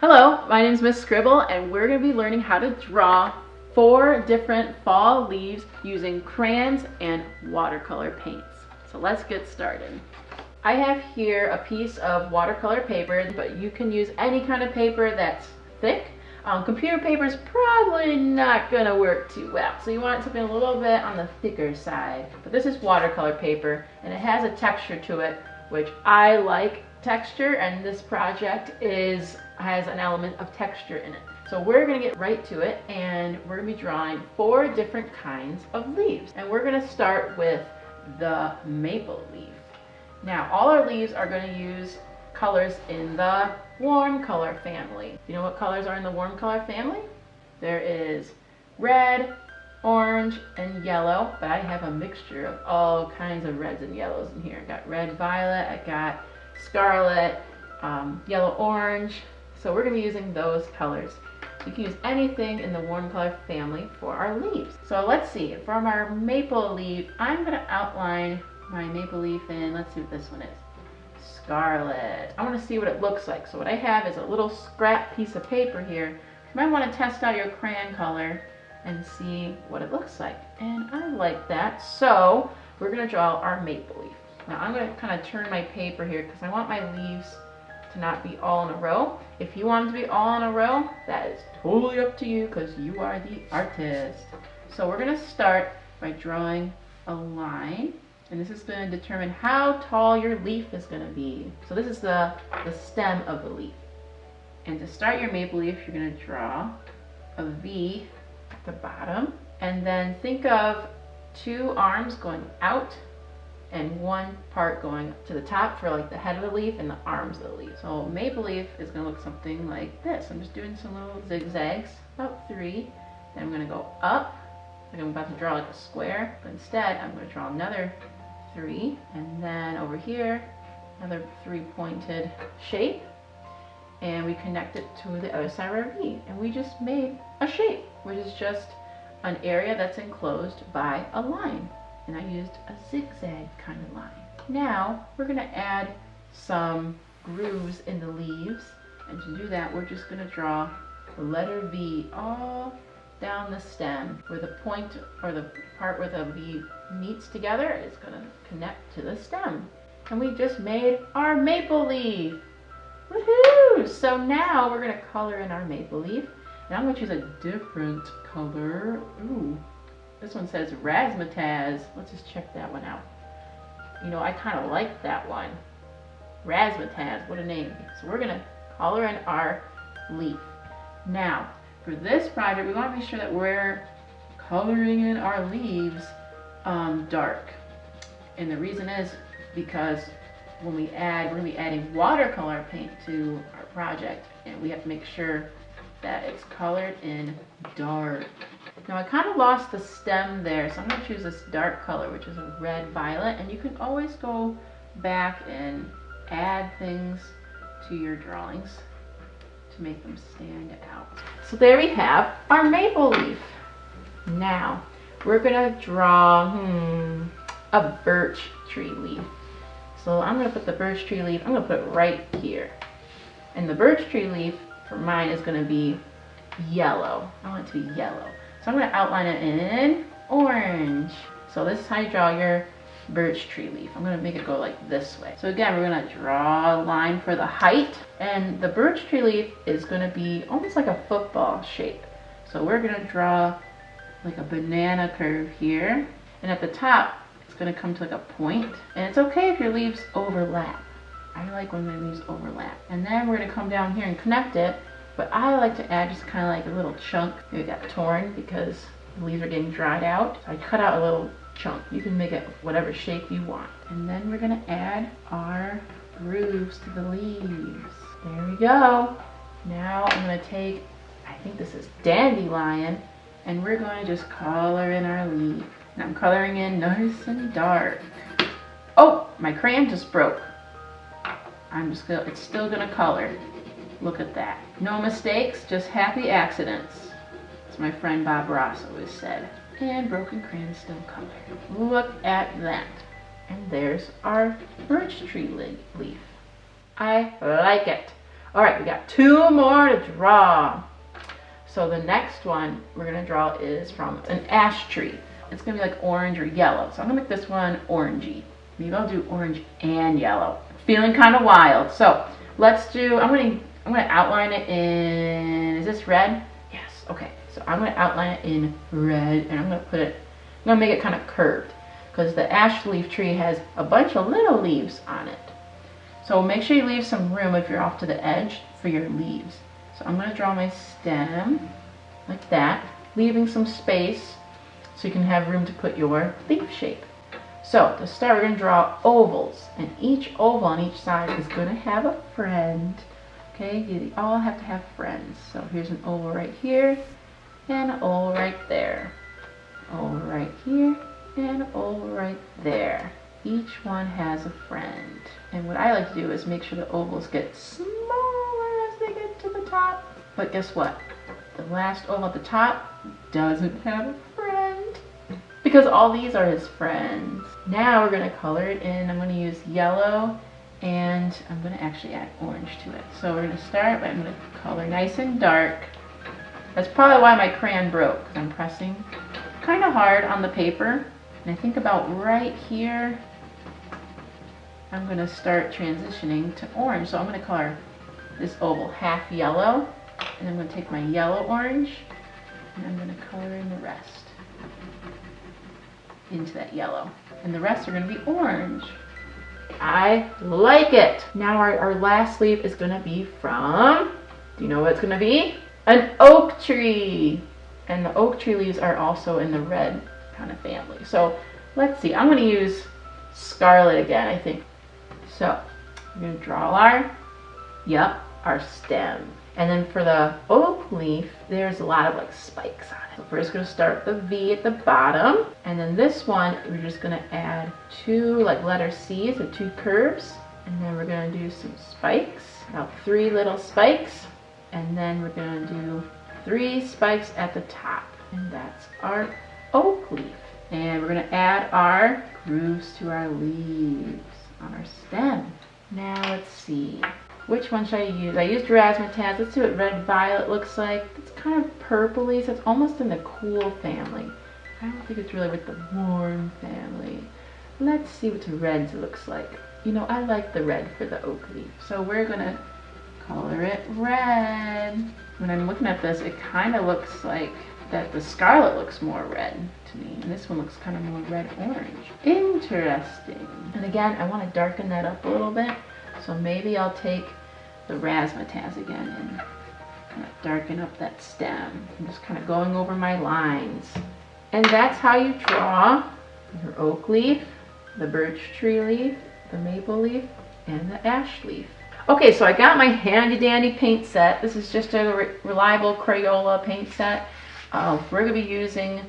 Hello, my name is Miss Scribble and we're going to be learning how to draw 4 different fall leaves using crayons and watercolor paints. So let's get started. I have here a piece of watercolor paper, but you can use any kind of paper that's thick. Computer paper is probably not going to work too well, so you want something a little bit on the thicker side. But this is watercolor paper and it has a texture to it, which I like texture, and this project has an element of texture in it. So we're going to get right to it, and we're going to be drawing 4 different kinds of leaves. And we're going to start with the maple leaf. Now all our leaves are going to use colors in the warm color family. You know what colors are in the warm color family? There is red, orange, and yellow, but I have a mixture of all kinds of reds and yellows in here. I got red violet, I got scarlet, yellow orange. So we're going to be using those colors. You can use anything in the warm color family for our leaves. So let's see, from our maple leaf, I'm going to outline my maple leaf in, let's see what this one is, scarlet. I want to see what it looks like. So what I have is a little scrap piece of paper here. You might want to test out your crayon color and see what it looks like. And I like that. So we're going to draw our maple leaf. Now I'm going to kind of turn my paper here because I want my leaves to not be all in a row. If you want them to be all in a row, that is totally up to you because you are the artist. So we're going to start by drawing a line, and this is going to determine how tall your leaf is going to be. So this is the stem of the leaf. And to start your maple leaf, you're going to draw a V at the bottom, and then think of 2 arms going out and 1 part going to the top for like the head of the leaf and the arms of the leaf. So maple leaf is going to look something like this. I'm just doing some little zigzags, about 3. Then I'm going to go up, like I'm about to draw like a square, but instead I'm going to draw another 3, and then over here another 3 pointed shape, and we connect it to the other side of our V, and we just made a shape, which is just an area that's enclosed by a line. And I used a zigzag kind of line. Now we're going to add some grooves in the leaves, and to do that we're just going to draw the letter V all down the stem, where the point or the part where the V meets together is going to connect to the stem. And we just made our maple leaf. Woohoo! So now we're going to color in our maple leaf, and I'm going to choose a different color. Ooh. This one says razzmatazz. Let's just check that one out. You know, I kind of like that one. Razzmatazz, what a name. So we're going to color in our leaf. Now, for this project, we want to be sure that we're coloring in our leaves dark. And the reason is because when we're going to be adding watercolor paint to our project, and we have to make sure that it's colored in dark. Now I kind of lost the stem there, so I'm going to choose this dark color, which is a red violet, and you can always go back and add things to your drawings to make them stand out. So there we have our maple leaf. Now we're going to draw a birch tree leaf. So I'm going to put the birch tree leaf, I'm going to put it right here. And the birch tree leaf for mine is going to be yellow. I want it to be yellow. So I'm going to outline it in orange. So this is how you draw your birch tree leaf. I'm going to make it go like this way. So again, we're going to draw a line for the height, and the birch tree leaf is going to be almost like a football shape. So we're going to draw like a banana curve here, and at the top it's going to come to like a point. And it's okay if your leaves overlap. I like when my leaves overlap. And then we're going to come down here and connect it. But I like to add just kind of like a little chunk. Maybe it got torn because the leaves are getting dried out. So I cut out a little chunk. You can make it whatever shape you want. And then we're going to add our grooves to the leaves. There we go. Now I'm going to take, I think this is dandelion, and we're going to just color in our leaf. And I'm coloring in nice and dark. Oh, my crayon just broke. It's still going to color. Look at that. No mistakes, just happy accidents. As my friend Bob Ross always said. And broken crayons still color. Look at that. And there's our birch tree leaf. I like it. All right, we got 2 more to draw. So the next one we're gonna draw is from an ash tree. It's gonna be like orange or yellow. So I'm gonna make this one orangey. Maybe I'll do orange and yellow. Feeling kind of wild. So let's do, I'm gonna outline it in, is this red? Yes, okay. So I'm gonna outline it in red, and I'm gonna make it kind of curved, because the ash leaf tree has a bunch of little leaves on it. So make sure you leave some room if you're off to the edge for your leaves. So I'm going to draw my stem like that, leaving some space so you can have room to put your leaf shape. So to start, we're going to draw ovals, and each oval on each side is going to have a friend. Okay, you all have to have friends. So here's an oval right here, and an oval right there. Oval right here, and an oval right there. Each one has a friend. And what I like to do is make sure the ovals get smaller as they get to the top. But guess what? The last oval at the top doesn't have a friend, because all these are his friends. Now we're going to color it in. I'm going to use yellow, and I'm going to actually add orange to it. So we're going to start by, I'm going to color nice and dark. That's probably why my crayon broke, because I'm pressing kind of hard on the paper. And I think about right here, I'm going to start transitioning to orange. So I'm going to color this oval half yellow, and I'm going to take my yellow orange, and I'm going to color in the rest into that yellow. And the rest are going to be orange. I like it. Now our last leaf is going to be from, do you know what it's going to be? An oak tree. And the oak tree leaves are also in the red kind of family. So let's see, I'm going to use scarlet again, I think. So we're going to draw our stem. And then for the oak leaf, there's a lot of like spikes on it. So we're just going to start the V at the bottom. And then this one, we're just going to add 2 like letter C's or 2 curves. And then we're going to do some spikes, about 3 little spikes. And then we're going to do 3 spikes at the top. And that's our oak leaf. And we're going to add our grooves to our leaves on our stem. Now let's see. Which one should I use? I used razzmatazz. Let's see what red violet looks like. It's kind of purpley, so it's almost in the cool family. I don't think it's really with the warm family. Let's see what the reds looks like. You know, I like the red for the oak leaf. So we're going to color it red. When I'm looking at this, it kind of looks like that the scarlet looks more red to me, and this one looks kind of more red-orange. Interesting. And again, I want to darken that up a little bit, so maybe I'll take the razzmatazz again and kind of darken up that stem. I'm just kind of going over my lines. And that's how you draw your oak leaf, the birch tree leaf, the maple leaf, and the ash leaf. Okay, so I got my handy dandy paint set. This is just a reliable Crayola paint set. We're going to be using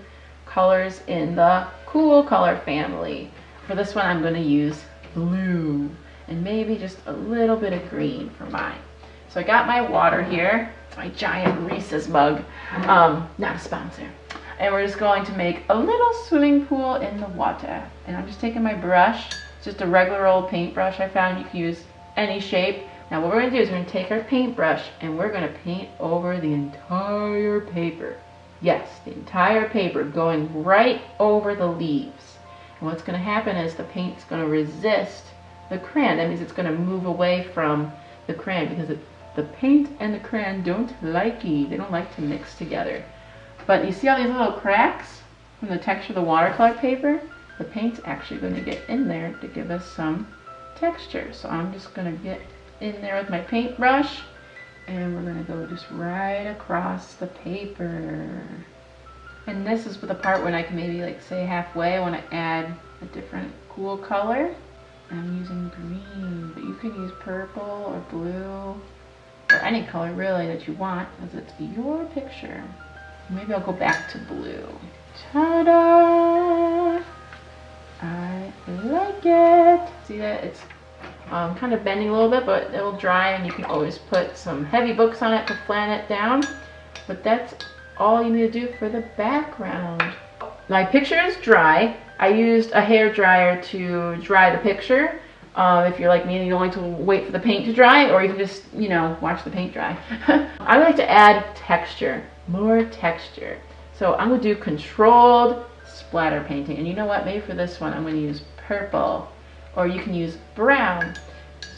colors in the cool color family. For this one, I'm going to use blue and maybe just a little bit of green for mine. So I got my water here, my giant Reese's mug, not a sponsor. And we're just going to make a little swimming pool in the water. And I'm just taking my brush, it's just a regular old paintbrush I found. You can use any shape. Now what we're going to do is we're going to take our paintbrush and we're going to paint over the entire paper. Yes, the entire paper, going right over the leaves. And what's going to happen is the paint's going to resist the crayon. That means it's going to move away from the crayon, because the paint and the crayon don't they don't like to mix together. But you see all these little cracks from the texture of the watercolor paper? The paint's actually going to get in there to give us some texture. So I'm just going to get in there with my paintbrush, and we're going to go just right across the paper. And this is the part when I can maybe like say halfway I want to add a different cool color. I'm using green, but you can use purple or blue or any color really that you want, because it's your picture. Maybe I'll go back to blue. Ta-da! I like it. See that? It's kind of bending a little bit, but it'll dry, and you can always put some heavy books on it to flatten it down. But that's all you need to do for the background. My picture is dry. I used a hair dryer to dry the picture, If you're like me and you don't like to wait for the paint to dry, or you can just, you know, watch the paint dry. I like to add texture, more texture. So I'm going to do controlled splatter painting. And you know what? Maybe for this one I'm going to use purple, or you can use brown.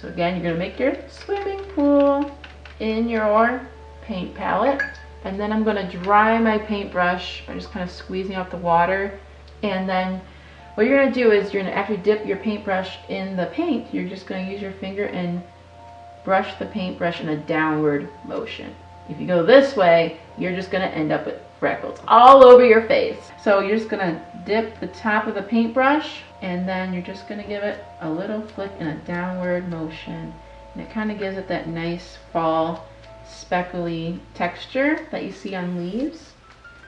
So again, you're going to make your swimming pool in your paint palette. And then I'm going to dry my paintbrush by just kind of squeezing out the water. And then what you're going to do is you're going to, after you dip your paintbrush in the paint, you're just going to use your finger and brush the paintbrush in a downward motion. If you go this way, you're just going to end up with freckles all over your face. So you're just going to dip the top of the paintbrush, and then you're just going to give it a little flick in a downward motion. And it kind of gives it that nice fall speckly texture that you see on leaves.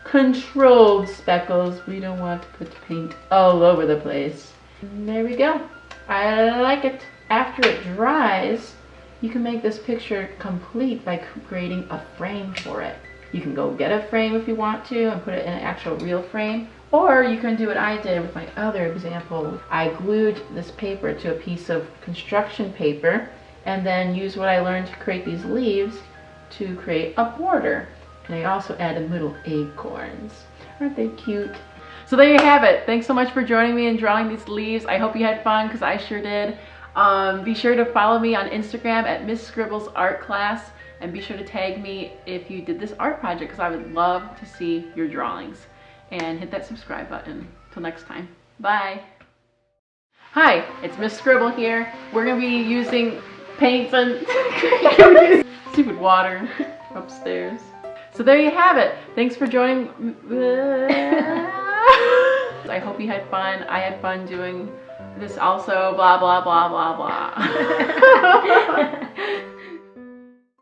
Controlled speckles. We don't want to put paint all over the place. And there we go. I like it. After it dries, you can make this picture complete by creating a frame for it. You can go get a frame if you want to and put it in an actual real frame, or you can do what I did with my other example. I glued this paper to a piece of construction paper and then used what I learned to create these leaves to create a border. And I also added little acorns. Aren't they cute? So there you have it. Thanks so much for joining me in drawing these leaves. I hope you had fun, because I sure did. Be sure to follow me on Instagram at Miss Scribble's Art Class, and be sure to tag me if you did this art project, because I would love to see your drawings. And hit that subscribe button. Till next time. Bye. Hi, it's Miss Scribble here. We're going to be using paints and stupid water upstairs. So there you have it. Thanks for joining. I hope you had fun. I had fun doing this also. Blah, blah, blah, blah, blah.